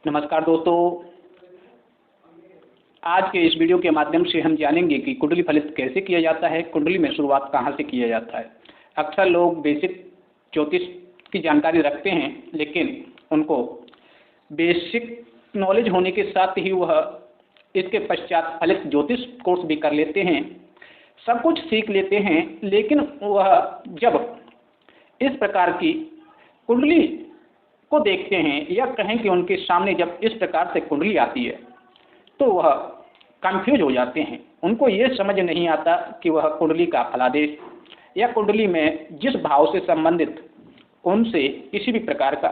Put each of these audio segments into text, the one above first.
नमस्कार दोस्तों। आज के इस वीडियो के माध्यम से हम जानेंगे कि कुंडली फलित कैसे किया जाता है, कुंडली में शुरुआत कहाँ से किया जाता है। अक्सर लोग बेसिक ज्योतिष की जानकारी रखते हैं, लेकिन उनको बेसिक नॉलेज होने के साथ ही वह इसके पश्चात फलित ज्योतिष कोर्स भी कर लेते हैं, सब कुछ सीख लेते हैं, लेकिन वह जब इस प्रकार की कुंडली को देखते हैं या कहें कि उनके सामने जब इस प्रकार से कुंडली आती है तो वह कंफ्यूज हो जाते हैं। उनको ये समझ नहीं आता कि वह कुंडली का फलादेश या कुंडली में जिस भाव से संबंधित उनसे किसी भी प्रकार का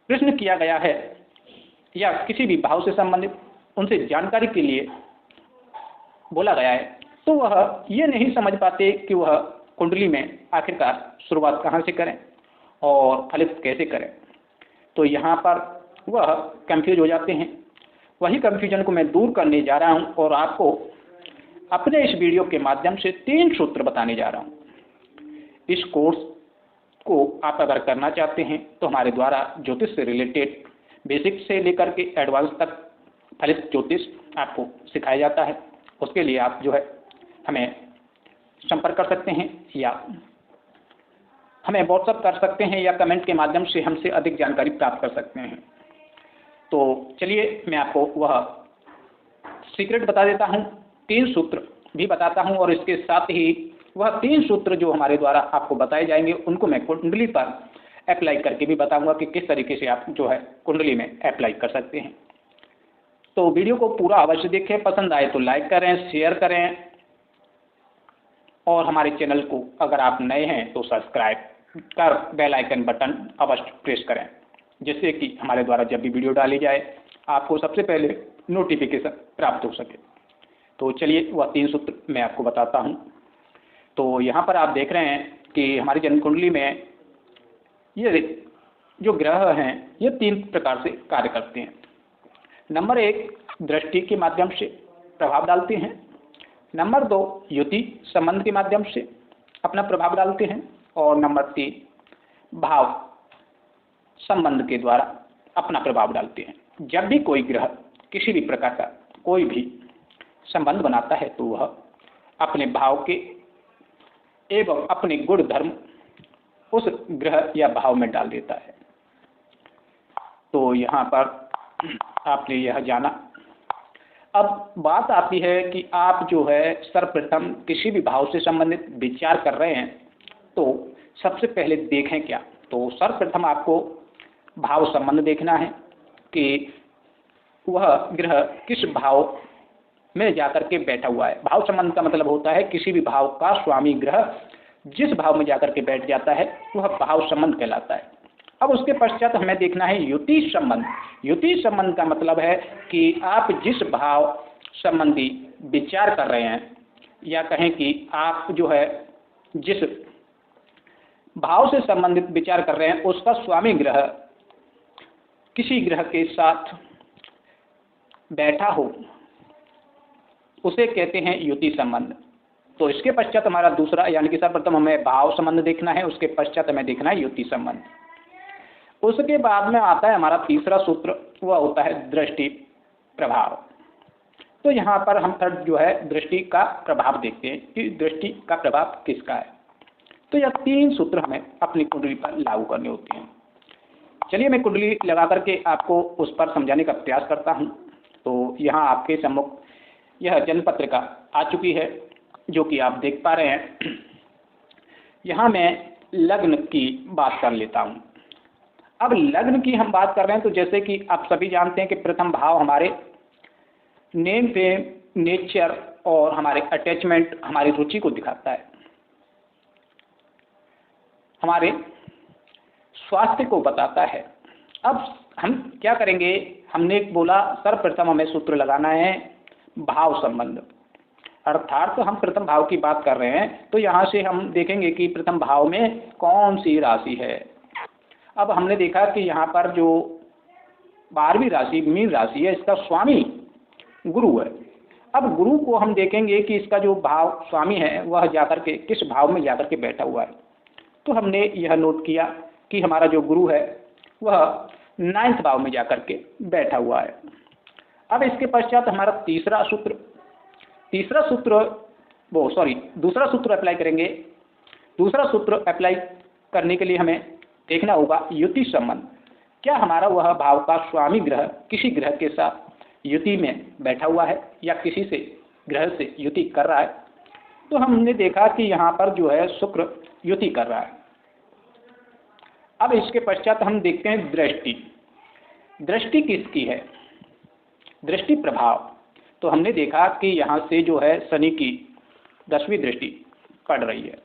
प्रश्न किया गया है या किसी भी भाव से संबंधित उनसे जानकारी के लिए बोला गया है, तो वह ये नहीं समझ पाते कि वह कुंडली में आखिरकार शुरुआत कहाँ से करें और फलित कैसे करें। तो यहाँ पर वह कंफ्यूज हो जाते हैं। वही कंफ्यूजन को मैं दूर करने जा रहा हूँ और आपको अपने इस वीडियो के माध्यम से 3 सूत्र बताने जा रहा हूँ। इस कोर्स को आप अगर करना चाहते हैं तो हमारे द्वारा ज्योतिष से रिलेटेड बेसिक से लेकर के एडवांस तक फलित ज्योतिष आपको सिखाया जाता है। उसके लिए आप हमें संपर्क कर सकते हैं या हमें व्हाट्सअप कर सकते हैं या कमेंट के माध्यम से हमसे अधिक जानकारी प्राप्त कर सकते हैं। तो चलिए मैं आपको वह सीक्रेट बता देता हूँ, 3 सूत्र भी बताता हूँ और इसके साथ ही वह 3 सूत्र जो हमारे द्वारा आपको बताए जाएंगे उनको मैं कुंडली पर अप्लाई करके भी बताऊंगा कि किस तरीके से आप कुंडली में अप्लाई कर सकते हैं। तो वीडियो को पूरा अवश्य देखें, पसंद आए तो लाइक करें, शेयर करें और हमारे चैनल को अगर आप नए हैं तो सब्सक्राइब कर बेल आइकन बटन अवश्य प्रेस करें, जिससे कि हमारे द्वारा जब भी वीडियो डाली जाए आपको सबसे पहले नोटिफिकेशन प्राप्त हो सके। तो चलिए वह 3 सूत्र मैं आपको बताता हूँ। तो यहाँ पर आप देख रहे हैं कि हमारी जन्म कुंडली में ये जो ग्रह हैं ये 3 प्रकार से कार्य करते हैं। नंबर 1 दृष्टि के माध्यम से प्रभाव डालते हैं। नंबर 2 युति संबंध के माध्यम से अपना प्रभाव डालते हैं और नंबर 3 भाव संबंध के द्वारा अपना प्रभाव डालते हैं। जब भी कोई ग्रह किसी भी प्रकार का कोई भी संबंध बनाता है तो वह अपने भाव के एवं अपने गुण धर्म उस ग्रह या भाव में डाल देता है। तो यहाँ पर आपने यह जाना। अब बात आती है कि आप सर्वप्रथम किसी भी भाव से संबंधित विचार कर रहे हैं तो सबसे पहले देखें क्या। तो सर्वप्रथम आपको भाव संबंध देखना है कि वह ग्रह किस भाव में जाकर के बैठा हुआ है। भाव संबंध का मतलब होता है किसी भी भाव का स्वामी ग्रह जिस भाव में जाकर के बैठ जाता है वह भाव संबंध कहलाता है। अब उसके पश्चात हमें देखना है युति संबंध। युति संबंध का मतलब है कि आप जिस भाव संबंधी विचार कर रहे हैं या कहें कि आप जिस भाव से संबंधित विचार कर रहे हैं उसका स्वामी ग्रह किसी ग्रह के साथ बैठा हो, उसे कहते हैं युति संबंध। तो इसके पश्चात हमारा दूसरा यानी कि सर्वप्रथम हमें भाव संबंध देखना है, उसके पश्चात हमें देखना है युति संबंध। उसके बाद में आता है हमारा तीसरा सूत्र, वह होता है दृष्टि प्रभाव। तो यहाँ पर हम थर्ड दृष्टि का प्रभाव देखते हैं कि दृष्टि का प्रभाव किसका है। तो यह 3 सूत्र हमें अपनी कुंडली पर लागू करने होते हैं। चलिए मैं कुंडली लगा करके आपको उस पर समझाने का प्रयास करता हूँ। तो यहाँ आपके सम्मुख यह जन्म पत्रिका आ चुकी है जो कि आप देख पा रहे हैं। यहाँ मैं लग्न की बात कर लेता हूँ। अब लग्न की हम बात कर रहे हैं तो जैसे कि आप सभी जानते हैं कि प्रथम भाव हमारे नेम फेम नेचर और हमारे अटैचमेंट हमारी रुचि को दिखाता है, हमारे स्वास्थ्य को बताता है। अब हम क्या करेंगे, हमने बोला सर्वप्रथम हमें सूत्र लगाना है भाव संबंध, अर्थात तो हम प्रथम भाव की बात कर रहे हैं तो यहाँ से हम देखेंगे कि प्रथम भाव में कौन सी राशि है। अब हमने देखा कि यहाँ पर जो 12वीं राशि मीन राशि है इसका स्वामी गुरु है। अब गुरु को हम देखेंगे कि इसका जो भाव स्वामी है वह जाकर के किस भाव में जाकर के बैठा हुआ है। तो हमने यह नोट किया कि हमारा जो गुरु है वह 9वें भाव में जाकर के बैठा हुआ है। अब इसके पश्चात हमारा दूसरा सूत्र अप्लाई करेंगे। दूसरा सूत्र अप्लाई करने के लिए हमें देखना होगा युति संबंध। क्या हमारा वह भाव का स्वामी ग्रह किसी ग्रह के साथ युति में बैठा हुआ है या किसी से ग्रह से युति कर रहा है। तो हमने देखा कि यहाँ पर जो है शुक्र युति कर रहा है। अब इसके पश्चात हम देखते हैं दृष्टि। दृष्टि किसकी है? दृष्टि प्रभाव। तो हमने देखा कि यहाँ से जो है शनि की 10वीं दृष्टि पड़ रही है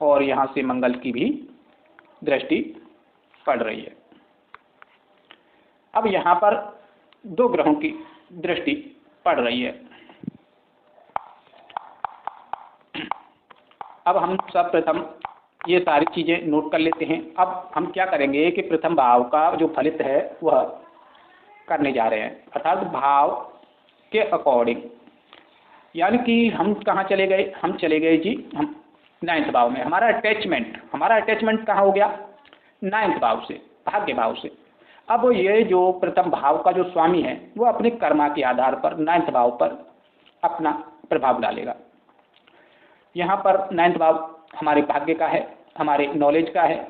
और यहाँ से मंगल की भी दृष्टि पड़ रही है। अब यहाँ पर 2 ग्रहों की दृष्टि पड़ रही है। अब हम सब प्रथम ये सारी चीज़ें नोट कर लेते हैं। अब हम क्या करेंगे कि प्रथम भाव का जो फलित है वह करने जा रहे हैं, अर्थात भाव के अकॉर्डिंग। यानी कि हम कहाँ चले गए? हम चले गए जी हम 9वें भाव में। हमारा अटैचमेंट कहाँ हो गया? 9वें भाव से, भाग्य भाव से। अब ये जो प्रथम भाव का जो स्वामी है वो अपने कर्मा के आधार पर 9वें भाव पर अपना प्रभाव डालेगा। यहाँ पर 9वां भाव हमारे भाग्य का है, हमारे नॉलेज का है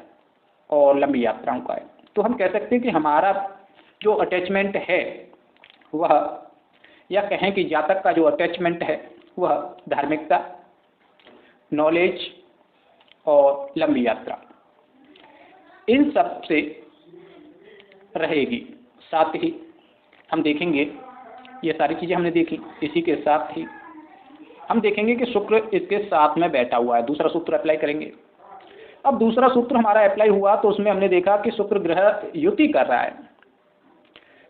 और लंबी यात्राओं का है। तो हम कह सकते हैं कि हमारा जो अटैचमेंट है वह, या कहें कि जातक का जो अटैचमेंट है वह धार्मिकता, नॉलेज और लंबी यात्रा, इन सब से रहेगी। साथ ही हम देखेंगे, ये सारी चीज़ें हमने देखी, इसी के साथ ही हम देखेंगे कि शुक्र इसके साथ में बैठा हुआ है। दूसरा सूत्र अप्लाई करेंगे। अब दूसरा सूत्र हमारा अप्लाई हुआ तो उसमें हमने देखा कि शुक्र ग्रह युति कर रहा है।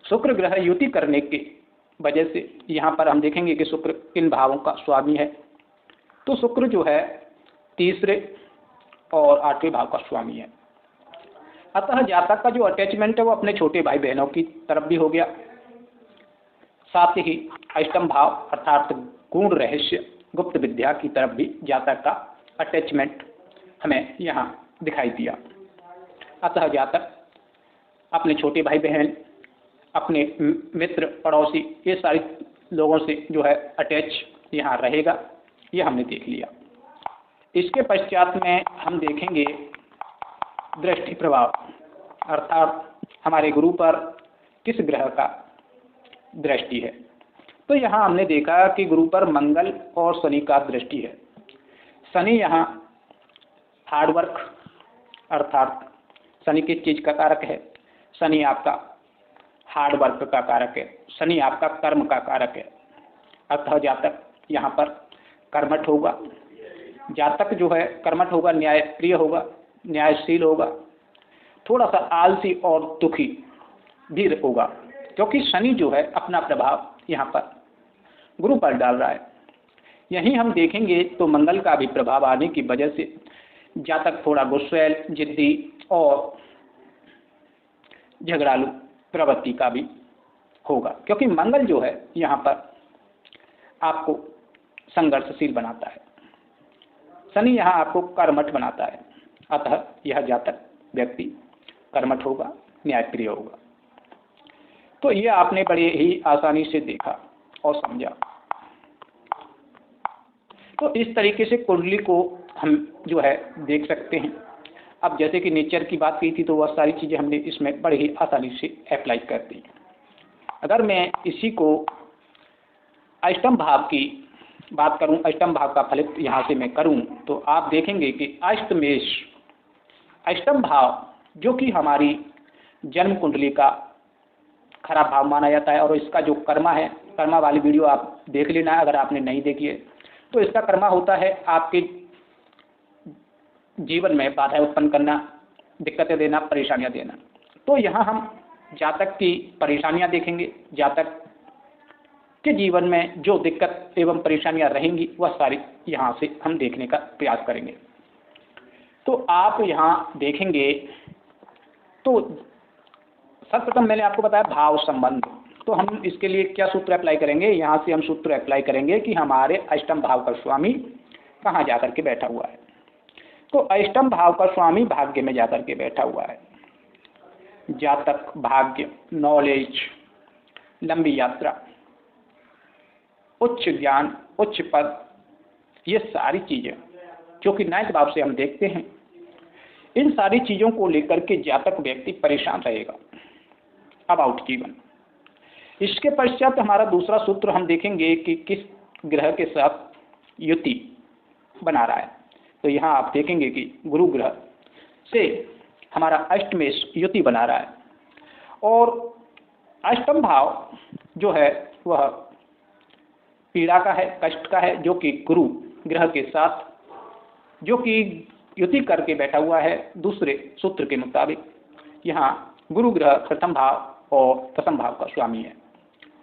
शुक्र ग्रह युति करने की वजह से यहाँ पर हम देखेंगे कि शुक्र किन भावों का स्वामी है। तो शुक्र जो है 3रे और 8वें भाव का स्वामी है। अतः जातक का जो अटैचमेंट है वो अपने छोटे भाई बहनों की तरफ भी हो गया। साथ ही अष्टम भाव अर्थात गूढ़ रहस्य, गुप्त विद्या की तरफ भी जातक का अटैचमेंट हमें यहाँ दिखाई दिया। अतः जातक अपने छोटे भाई बहन, अपने मित्र, पड़ोसी, ये सारी लोगों से जो है अटैच यहाँ रहेगा। ये हमने देख लिया। इसके पश्चात में हम देखेंगे दृष्टि प्रभाव, अर्थात हमारे गुरु पर किस ग्रह का दृष्टि है। तो यहाँ हमने देखा कि गुरु पर मंगल और शनि का दृष्टि है। शनि यहाँ हार्डवर्क, अर्थात शनि किस चीज़ का कारक है? शनि आपका हार्डवर्क का कारक है, शनि आपका कर्म का कारक है। अतः जातक यहाँ पर कर्मठ होगा। जातक जो है कर्मठ होगा, न्यायप्रिय होगा, न्यायशील होगा, थोड़ा सा आलसी और दुखी भी होगा, क्योंकि शनि जो है अपना प्रभाव यहाँ पर गुरु पर डाल रहा है। यहीं हम देखेंगे तो मंगल का भी प्रभाव आने की वजह से जातक थोड़ा गुस्सैल, जिद्दी और झगड़ालू प्रवृत्ति का भी होगा, क्योंकि मंगल जो है यहाँ पर आपको संघर्षशील बनाता है, शनि यहाँ आपको कर्मठ बनाता है। अतः यह जातक व्यक्ति कर्मठ होगा, न्यायप्रिय होगा। तो यह आपने बड़े ही आसानी से देखा और समझा। तो इस तरीके से कुंडली को हम जो है देख सकते हैं। अब जैसे कि नेचर की बात की थी तो वह सारी चीज़ें हमने इसमें बड़े ही आसानी से अप्लाई कर दी। अगर मैं इसी को अष्टम भाव की बात करूं, अष्टम भाव का फलित यहाँ से मैं करूं, तो आप देखेंगे कि अष्टमेश, अष्टम भाव जो कि हमारी जन्म कुंडली का खराब भाव माना जाता है, और इसका जो कर्मा है, कर्मा वाली वीडियो आप देख लेना अगर आपने नहीं देखी है। तो इसका कर्मा होता है आपके जीवन में बाधाएं उत्पन्न करना, दिक्कतें देना, परेशानियां देना। तो यहाँ हम जातक की परेशानियां देखेंगे, जातक के जीवन में जो दिक्कत एवं परेशानियां रहेंगी वह सारी यहाँ से हम देखने का प्रयास करेंगे। तो आप यहाँ देखेंगे तो सर्वप्रथम मैंने आपको बताया भाव संबंध। तो हम इसके लिए क्या सूत्र अप्लाई करेंगे? यहाँ से हम सूत्र अप्लाई करेंगे कि हमारे अष्टम भाव का स्वामी कहाँ जाकर के बैठा हुआ है। तो अष्टम भाव का स्वामी भाग्य में जाकर के बैठा हुआ है। जातक, भाग्य, नॉलेज, लंबी यात्रा, उच्च ज्ञान, उच्च पद, ये सारी चीज़ें जो कि 9th भाव से हम देखते हैं, इन सारी चीज़ों को लेकर के जातक व्यक्ति परेशान रहेगा अबाउट जीवन। इसके पश्चात हमारा दूसरा सूत्र हम देखेंगे कि किस ग्रह के साथ युति बना रहा है। तो यहाँ आप देखेंगे कि गुरु ग्रह से हमारा अष्टमेश युति बना रहा है, और अष्टम भाव जो है वह पीड़ा का है, कष्ट का है, जो कि गुरु ग्रह के साथ जो कि युति करके बैठा हुआ है दूसरे सूत्र के मुताबिक। यहाँ गुरु ग्रह प्रथम भाव और दसम भाव का स्वामी है।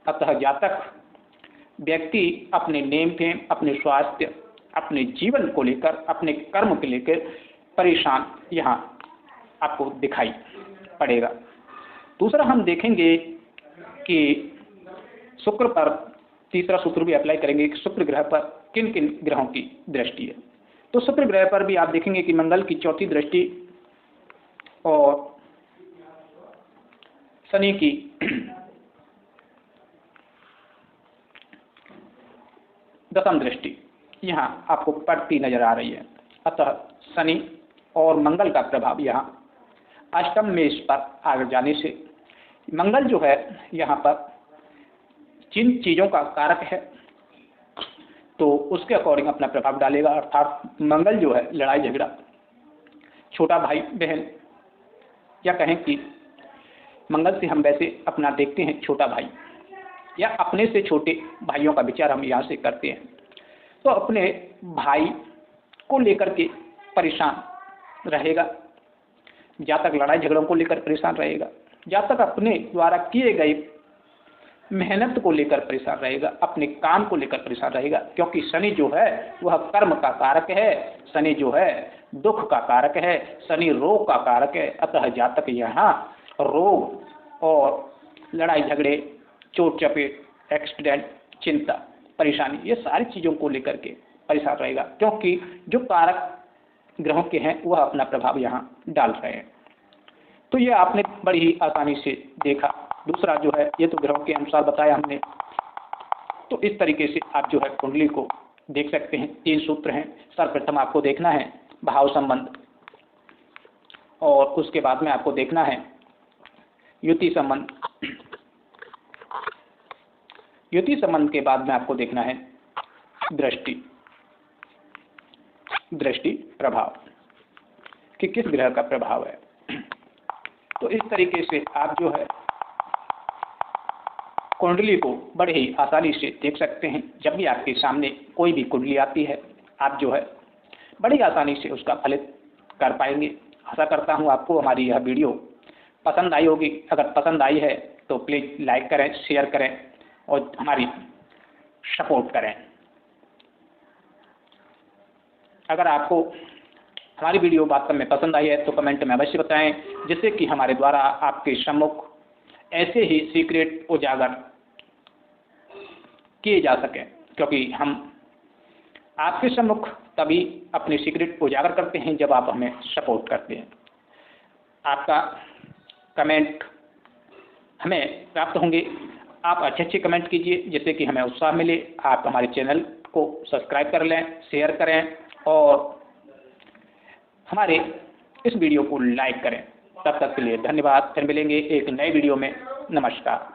अतः जातक व्यक्ति अपने नेम फेम, अपने स्वास्थ्य, अपने जीवन को लेकर, अपने कर्म को लेकर परेशान यहाँ आपको दिखाई पड़ेगा। दूसरा हम देखेंगे कि शुक्र पर, तीसरा सूत्र भी अप्लाई करेंगे कि शुक्र ग्रह पर किन किन ग्रहों की दृष्टि है। तो शुक्र ग्रह पर भी आप देखेंगे कि मंगल की चौथी दृष्टि और शनि की दसम दृष्टि यहाँ आपको पड़ती नजर आ रही है। अतः शनि और मंगल का प्रभाव यहाँ अष्टम में इस पर आगे जाने से, मंगल जो है यहाँ पर जिन चीज़ों का कारक है तो उसके अकॉर्डिंग अपना प्रभाव डालेगा। अर्थात मंगल जो है लड़ाई झगड़ा, छोटा भाई बहन, या कहें कि मंगल से हम वैसे अपना देखते हैं छोटा भाई या अपने से छोटे भाइयों का विचार हम यहाँ से करते हैं, तो अपने भाई को लेकर के परेशान रहेगा। जातक लड़ाई झगड़ों को लेकर परेशान रहेगा, जातक अपने द्वारा किए गए मेहनत को लेकर परेशान रहेगा, अपने काम को लेकर परेशान रहेगा, क्योंकि शनि जो है वह कर्म का कारक है, शनि जो है दुख का कारक है, शनि रोग का कारक है। अतः जातक यहाँ रोग और लड़ाई झगड़े, चोट चपेट, एक्सीडेंट, चिंता, परेशानी, ये सारी चीज़ों को लेकर के परेशान रहेगा, क्योंकि जो कारक ग्रहों के हैं वह अपना प्रभाव यहाँ डाल रहे हैं। तो ये आपने बड़ी ही आसानी से देखा। दूसरा जो है ये तो ग्रहों के अनुसार बताया हमने, तो इस तरीके से आप जो है कुंडली को देख सकते हैं। 3 सूत्र हैं। सर्वप्रथम आपको देखना है भाव संबंध, और उसके बाद में आपको देखना है युति संबंध, युति संबंध के बाद में आपको देखना है दृष्टि, दृष्टि प्रभाव कि किस ग्रह का प्रभाव है। तो इस तरीके से आप जो है कुंडली को बड़े ही आसानी से देख सकते हैं। जब भी आपके सामने कोई भी कुंडली आती है, आप जो है बड़ी आसानी से उसका फलित कर पाएंगे। आशा करता हूँ आपको हमारी यह वीडियो पसंद आई होगी। अगर पसंद आई है तो प्लीज़ लाइक करें, शेयर करें और हमारी सपोर्ट करें। अगर आपको हमारी वीडियो वास्तव में पसंद आई है तो कमेंट में अवश्य बताएं, जिससे कि हमारे द्वारा आपके सम्मुख ऐसे ही सीक्रेट उजागर किए जा सकें, क्योंकि हम आपके सम्मुख तभी अपने सीक्रेट उजागर करते हैं जब आप हमें सपोर्ट करते हैं। आपका कमेंट हमें प्राप्त होंगे। आप अच्छे अच्छे कमेंट कीजिए जिससे कि हमें उत्साह मिले। आप हमारे चैनल को सब्सक्राइब कर लें, शेयर करें और हमारे इस वीडियो को लाइक करें। तब तक के लिए धन्यवाद। फिर मिलेंगे एक नए वीडियो में। नमस्कार।